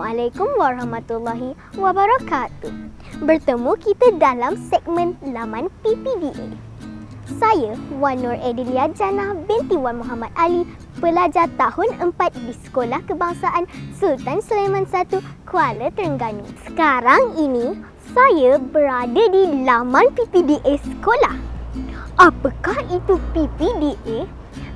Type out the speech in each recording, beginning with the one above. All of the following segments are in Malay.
Assalamualaikum warahmatullahi wabarakatuh. Bertemu kita dalam segmen laman PPDA. Saya Wan Nur Adelia Jannah binti Wan Muhammad Ali, pelajar tahun 4 di Sekolah Kebangsaan Sultan Sulaiman I, Kuala Terengganu. Sekarang ini saya berada di laman PPDA sekolah. Apakah itu PPDA?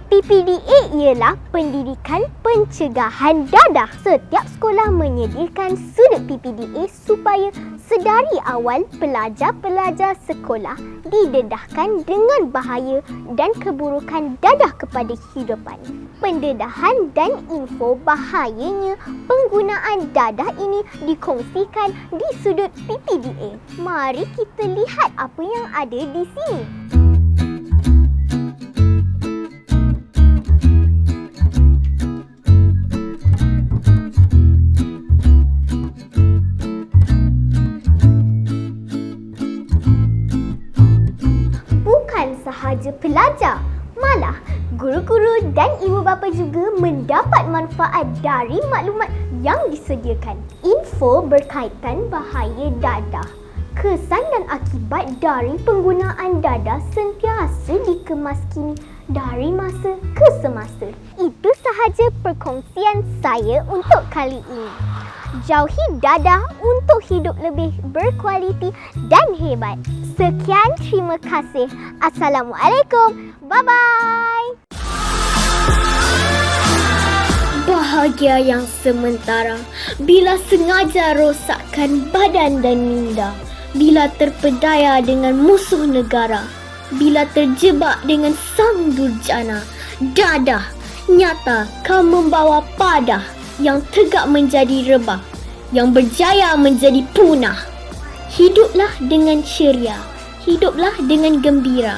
PPDA ialah Pendidikan Pencegahan Dadah. Setiap sekolah menyediakan sudut PPDA supaya sedari awal pelajar-pelajar sekolah didedahkan dengan bahaya dan keburukan dadah kepada kehidupan. Pendedahan dan info bahayanya penggunaan dadah ini dikongsikan di sudut PPDA. Mari kita lihat apa yang ada di sini. Sahaja pelajar, malah guru-guru dan ibu bapa juga mendapat manfaat dari maklumat yang disediakan. Info berkaitan bahaya dadah. Kesan dan akibat dari penggunaan dadah sentiasa dikemaskini dari masa ke semasa. Itu sahaja perkongsian saya untuk kali ini. Jauhi dadah untuk hidup lebih berkualiti dan hebat. Sekian, terima kasih. Assalamualaikum. Bye-bye. Bahagia yang sementara bila sengaja rosakkan badan dan minda, bila terpedaya dengan musuh negara, bila terjebak dengan sang durjana. Dadah nyata kau membawa padah yang tegak menjadi rebah, yang berjaya menjadi punah. Hiduplah dengan ceria, hiduplah dengan gembira.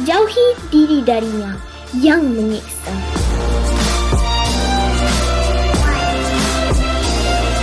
Jauhi diri darinya yang menyiksa.